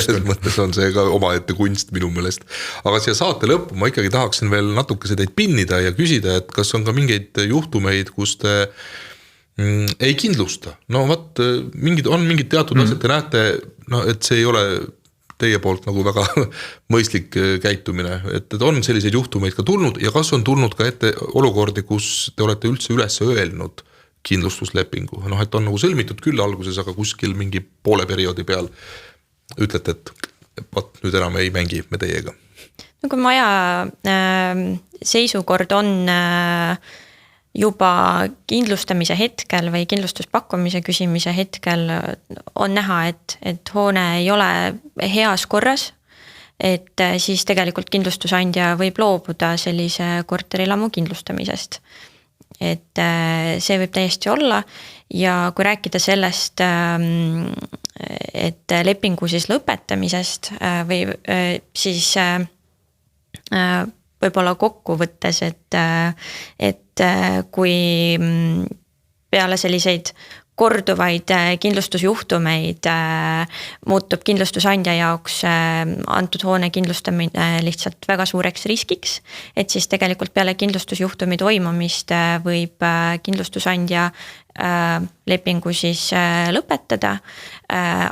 Speaker 2: Selles mõttes on see ka omaette kunst minu meelest. Aga siia saate lõppu ma ikkagi tahaksin veel natukese teid pinnida ja küsida, et kas on ka mingeid juhtumeid, kus te ei kindlusta. No on mingid teatud asjad, te näete, et see ei ole teie poolt nagu väga mõistlik käitumine. Et on selliseid juhtumeid ka tulnud ja kas on tulnud ka ette olukordi, kus te olete üldse üles öelnud kindlustuslepingu, et on nagu sõlmitud küll alguses, aga kuskil mingi poole perioodi peal ütlete, et nüüd enam ei mängi me teiega.
Speaker 3: No kui maja seisukord on juba kindlustamise hetkel või kindlustuspakkumise küsimise hetkel on näha, et hoone ei ole heas korras, et siis tegelikult kindlustusandja võib loobuda sellise korterielamu kindlustamisest. Et see võib täiesti olla ja kui rääkida sellest, et lepingu siis lõpetamisest või siis võib-olla kokku võttes, et kui peale selliseid korduvaid kindlustusjuhtumeid muutub kindlustusandja jaoks antud hoone kindlustamine lihtsalt väga suureks riskiks. Et siis tegelikult peale kindlustusjuhtumi toimumist võib kindlustusandja lepingu siis lõpetada,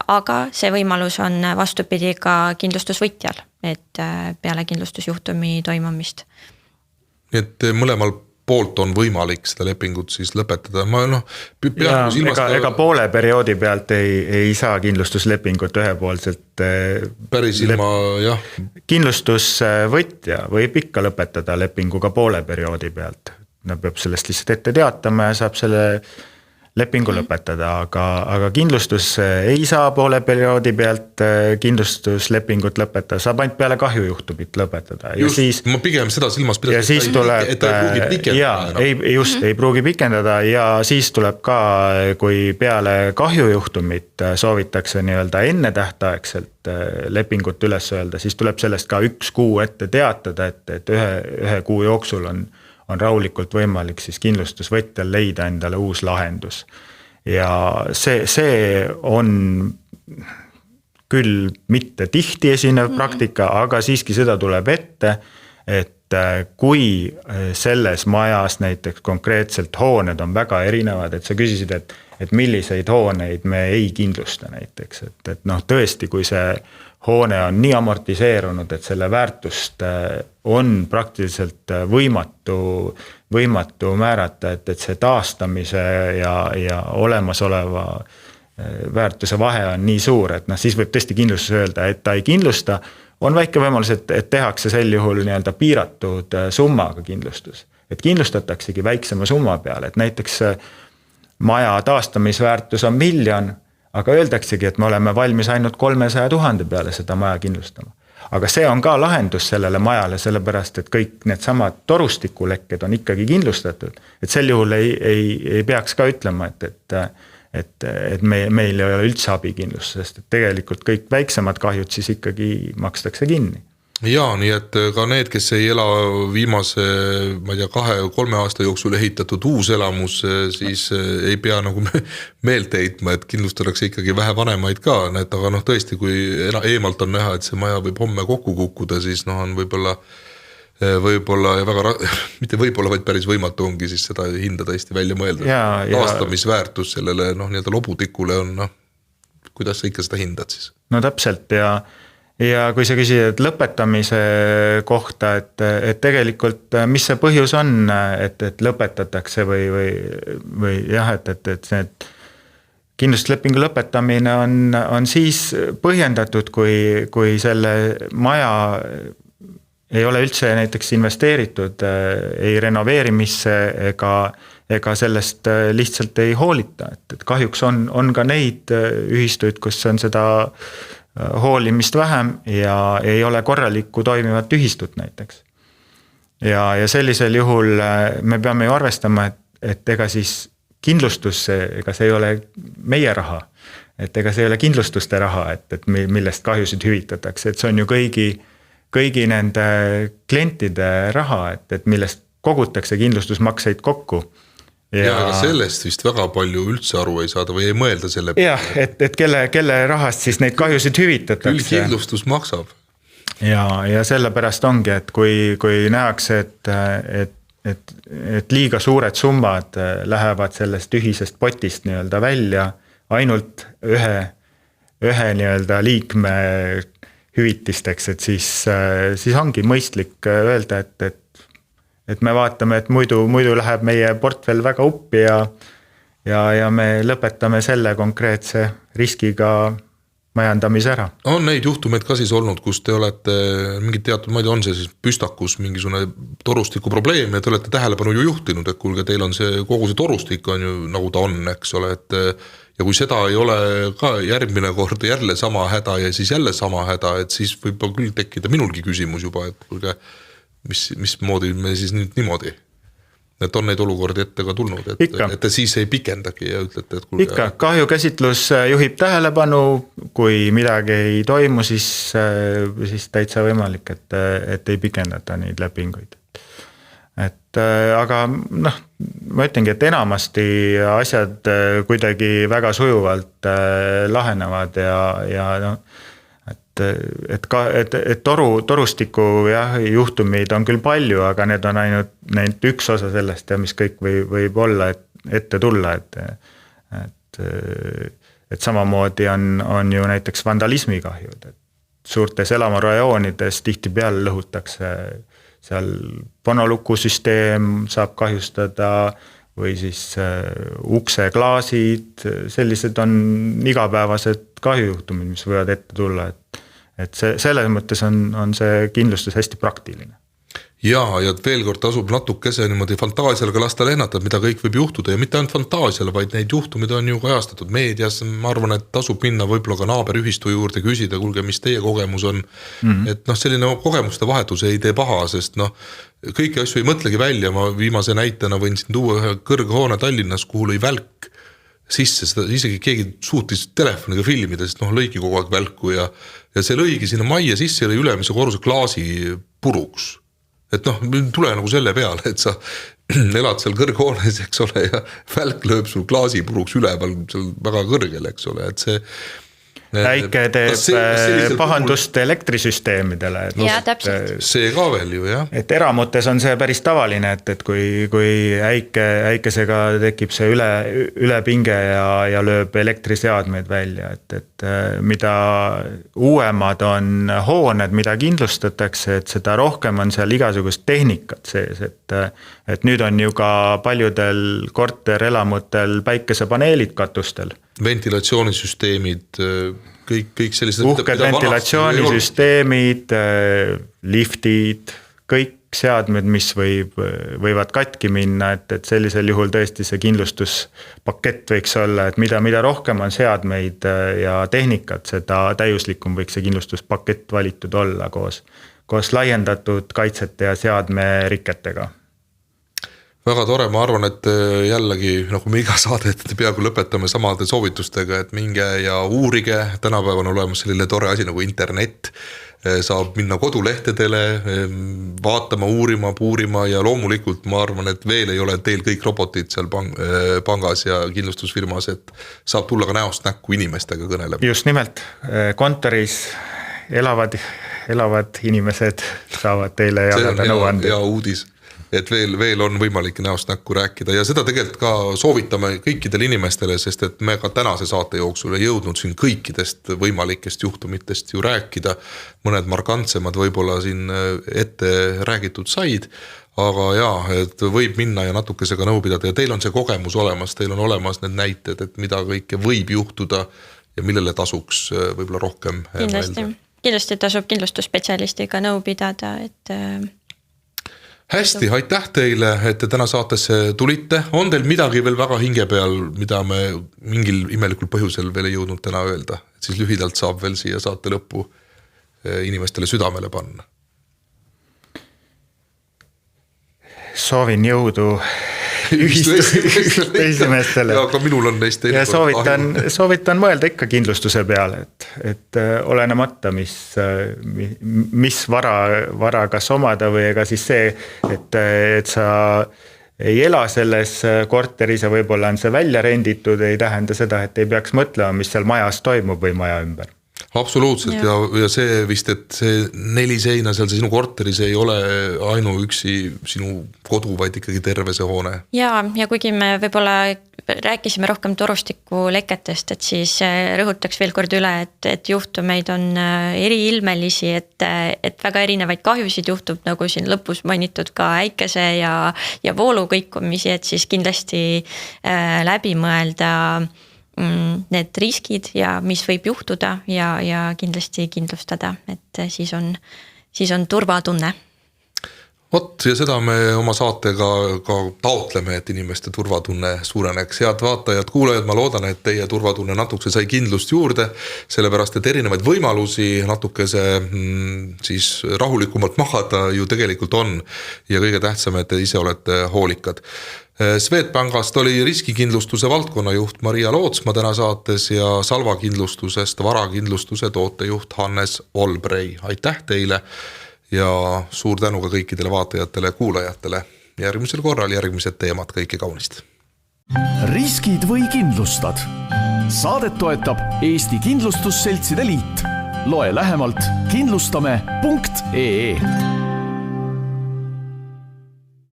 Speaker 3: aga see võimalus on vastupidi ka kindlustusvõtjal, et peale kindlustusjuhtumi toimumist.
Speaker 2: Nii et mõlemal poolt on võimalik seda lepingut siis lõpetada.
Speaker 4: Ega poole perioodi pealt ei saa kindlustuslepingut ühepoolselt
Speaker 2: päris ilma, jah.
Speaker 4: Kindlustusvõtja võib ikka lõpetada lepinguga poole perioodi pealt. Ta peab sellest lihtsalt ette teatama ja saab selle lepingu lõpetada, aga kindlustus ei saa poole perioodi pealt kindlustuslepingut lõpetada, saab ainult peale kahjujuhtumit lõpetada. Ja
Speaker 2: just, siis, ma pigem seda silmas pidada,
Speaker 4: ja siis tuleb,
Speaker 2: et ta ei pruugi pikendada.
Speaker 4: Ei pruugi pikendada ja siis tuleb ka, kui peale kahjujuhtumit soovitakse nii-öelda enne tähtaegselt lepingut üles öelda, siis tuleb sellest ka 1 kuu ette teatada, et ühe kuu jooksul on rahulikult võimalik siis kindlustusvõtjal leida endale uus lahendus. Ja see on küll mitte tihti esinev praktika, aga siiski seda tuleb ette, et kui selles majas näiteks konkreetselt hooned on väga erinevad, et sa küsisid, et milliseid hooneid me ei kindlusta näiteks, et tõesti, kui see hoone on nii amortiseerunud, et selle väärtust on praktiliselt võimatu määrata, et see taastamise ja olemasoleva väärtuse vahe on nii suur, et siis võib tõesti kindlustus öelda, et ta ei kindlusta. On väike võimalus, et tehakse sel juhul nii-öelda piiratud summaga kindlustus. Et kindlustataksegi väiksema summa peale, et näiteks maja taastamisväärtus on 1 000 000, aga öeldaksegi, et me oleme valmis ainult 300 000 peale seda maja kindlustama. Aga see on ka lahendus sellele majale, sellepärast, et kõik need samad torustikulekked on ikkagi kindlustatud. Et sel juhul ei peaks ka ütlema, et meil ei ole üldse abikindlus, sest et tegelikult kõik väiksemad kahjud siis ikkagi makstakse kinni.
Speaker 2: Jaa, nii et ka need, kes ei ela viimase, ma ei tea, 2-3 aasta jooksul ehitatud uus elamus, siis ei pea nagu meelt heitma, et kindlustatakse ikkagi vähe vanemaid ka. Aga tõesti, kui eemalt on näha, et see maja võib homme kokku kukkuda, siis on võib-olla ja väga, mitte võib-olla, vaid päris võimatu ongi siis seda hinda tõesti välja mõelda. Taastamisväärtus sellele nii-öelda lobutikule on, kuidas sa ikka seda hindad siis?
Speaker 4: No täpselt ja kui sa küsid lõpetamise kohta, et tegelikult mis see põhjus on, et lõpetatakse või jah, et see kindlustuslepingu lõpetamine on siis põhjendatud, kui selle maja ei ole üldse näiteks investeeritud ei renoveerimisse ega sellest lihtsalt ei hoolita. Et kahjuks on ka neid ühistuid, kus on seda hoolimist vähem ja ei ole korralikku toimivat ühistut näiteks. Ja sellisel juhul me peame ju arvestama, et ega siis kindlustus, ega see ei ole meie raha, et ega see ei ole kindlustuste raha, et millest kahjusid hüvitatakse, et see on ju kõigi nende klientide raha, et millest kogutakse kindlustusmakseid kokku.
Speaker 2: Ja aga sellest vist väga palju üldse aru ei saada või ei mõelda selle
Speaker 4: peale. Jah, et kelle rahast siis neid kahjusid hüvitatakse.
Speaker 2: Küll kindlustus maksab.
Speaker 4: Ja sellepärast ongi, et kui nähakse, et liiga suured summad lähevad sellest ühisest potist nii-öelda välja ainult ühe nii-öelda liikme hüvitisteks, et siis ongi mõistlik öelda, et me vaatame, et muidu läheb meie portfell väga uppi ja me lõpetame selle konkreetse riskiga majandamise ära.
Speaker 2: On neid juhtumeid ka siis olnud, kus te olete mingid teatud, ma ei tea, on see siis püstakus mingisugune torustiku probleem ja te olete tähelepanu ju juhtinud, et kuulge, teil on kogu see torustik on ju nagu ta on, eks ole, et ja kui seda ei ole ka järgmine kord jälle sama häda ja siis jälle sama häda, et siis võib küll tekkida minulgi küsimus juba, et kuulge, mis moodi me siis nüüd niimoodi. Et on neid olukordi ette ka tulnud, et te siis ei pikendagi ja ütlete, et kuulge.
Speaker 4: Ikka, kahjukäsitlus juhib tähelepanu, kui midagi ei toimu, siis täitsa võimalik, et ei pikendata neid lepinguid. et aga noh, ma ütlengi, et enamasti asjad kuidagi väga sujuvalt lahenevad ja noh, et torustiku juhtumid on küll palju, aga need on ainult üks osa sellest ja mis kõik võib olla ette tulla, et samamoodi on ju näiteks vandalismi kahjud, et suurtes elamurajoonides tihtipeale lõhutakse seal panolukusüsteem saab kahjustada või siis ukseklaasid, sellised on igapäevased kahjujuhtumid, mis võivad ette tulla, et selles mõttes on see kindlustus hästi praktiline.
Speaker 2: Ja veel kord tasub natukese niimoodi fantaasiaga lasta lennata, mida kõik võib juhtuda ja mitte ainult fantaasiale, vaid neid juhtumid on ju kajastatud meedias. Ma arvan, et tasub minna võibolla ka naaberühistu juurde küsida, kuulge, mis teie kogemus on. Et noh, selline kogemuste vahetus ei tee paha, sest noh, kõiki asju ei mõtlegi välja. Ma viimase näitena võin siin tuua ühe kõrghoone Tallinnas, kuhu lõi välk sisse, seda isegi keegi suutis telefoniga filmida, sest noh, lõigi kogu aeg välku ja see lõigi sinna majja sisse ja lõi ülemise korruse klaasi puruks. Et noh, tule nagu selle peale, et sa elad seal kõrghoones, eks ole, ja välk lööb sul klaasi puruks üleval seal väga kõrgel, eks ole, et see
Speaker 4: Äike teeb pahandust elektrisüsteemidele.
Speaker 3: Ja, täpselt.
Speaker 2: See ka veel ju, jah.
Speaker 4: Et eramutes on see päris tavaline, et kui äikesega tekib see üle pinge ja lööb elektriseadmeid välja, et mida uuemad on hooned, mida kindlustatakse, et seda rohkem on seal igasugust tehnikat sees, et nüüd on ju ka paljudel korterelamutel päikesepaneelid katustel.
Speaker 2: Ventilatsioonisüsteemid, kõik sellised...
Speaker 4: Uhked ventilatsioonisüsteemid, liftid, kõik seadmed, mis võivad katki minna, et sellisel juhul tõesti see kindlustuspakett võiks olla, et mida rohkem on seadmeid ja tehnikat, seda täiuslikum võiks see kindlustuspakett valitud olla koos laiendatud kaitsete ja seadmeriketega.
Speaker 2: Väga tore, ma arvan, et jällegi, nagu me iga saadet peaaegu lõpetame samade soovitustega, et minge ja uurige, tänapäeval on olemas selline tore asi nagu internet, saab minna kodulehtedele, vaatama, puurima ja loomulikult ma arvan, et veel ei ole teil kõik robotid seal pangas ja kindlustusfirmas, et saab tulla ka näost näkku inimestega kõnelema.
Speaker 4: Just nimelt, kontoris elavad inimesed saavad teile jagada nõuande.
Speaker 2: Ja uudis. Et veel on võimalik näost näkku rääkida ja seda tegelikult ka soovitame kõikidele inimestele, sest et me ka tänase saate jooksul ei jõudnud siin kõikidest võimalikest juhtumitest ju rääkida. Mõned markantsemad võib-olla siin ette räägitud said, aga et võib minna ja natukesega nõu pidada ja teil on see kogemus olemas, teil on olemas need näited, et mida kõike võib juhtuda ja millele tasuks võib-olla rohkem.
Speaker 3: Kindlasti tasub kindlustusspetsialistiga nõu pidada, et...
Speaker 2: Hästi, aitäh teile, et te täna saatesse tulite. On teil midagi veel väga hinge peal, mida me mingil imelikul põhjusel veel ei jõudnud täna öelda? Et siis lühidalt saab veel siia saate lõppu inimestele südamele panna.
Speaker 4: Soovin jõudu ühistuesimestele.
Speaker 2: Ja ka minul on neist teine.
Speaker 4: Ja soovitan mõelda ikka kindlustuse peale, et olenemata, mis vara kas omada või ega siis see, et sa ei ela selles korteris ja võib-olla on see välja renditud, ei tähenda seda, et ei peaks mõtlema, mis seal majas toimub või maja ümber.
Speaker 2: Absoluutselt ja see vist, et see 4 seina seal sinu korteris ei ole ainuüksi sinu kodu, vaid ikkagi terve see hoone. Ja
Speaker 3: kuigi me võib-olla rääkisime rohkem torustiku leketest, et siis rõhutaks veel kord üle, et juhtumeid on eriilmelisi, et väga erinevaid kahjusid juhtub, nagu siin lõpus mainitud ka äikese ja voolu kõikumisi, et siis kindlasti läbi mõelda need riskid ja mis võib juhtuda ja kindlasti kindlustada, et siis on turvatunne.
Speaker 2: Vot ja seda me oma saatega ka taotleme, et inimeste turvatunne suureneks. Head vaatajad, kuulajad, ma loodan, et teie turvatunne natukese sai kindlust juurde, sellepärast, et erinevaid võimalusi natukese siis rahulikumalt magada ju tegelikult on ja kõige tähtsam, et te ise olete hoolikad. Swedbankast oli riskikindlustuse valdkonnajuht Maria Lootsma täna saates ja Salva kindlustusest varakindlustuse tootejuht Hannes Olbrei. Aitäh teile ja suur tänu ka kõikidele vaatajatele ja kuulajatele. järgmisel korral järgmised teemad, kõike kaunist.
Speaker 1: riskid või kindlustad? Saadet toetab Eesti Kindlustusseltside Liit. Loe lähemalt kindlustame.ee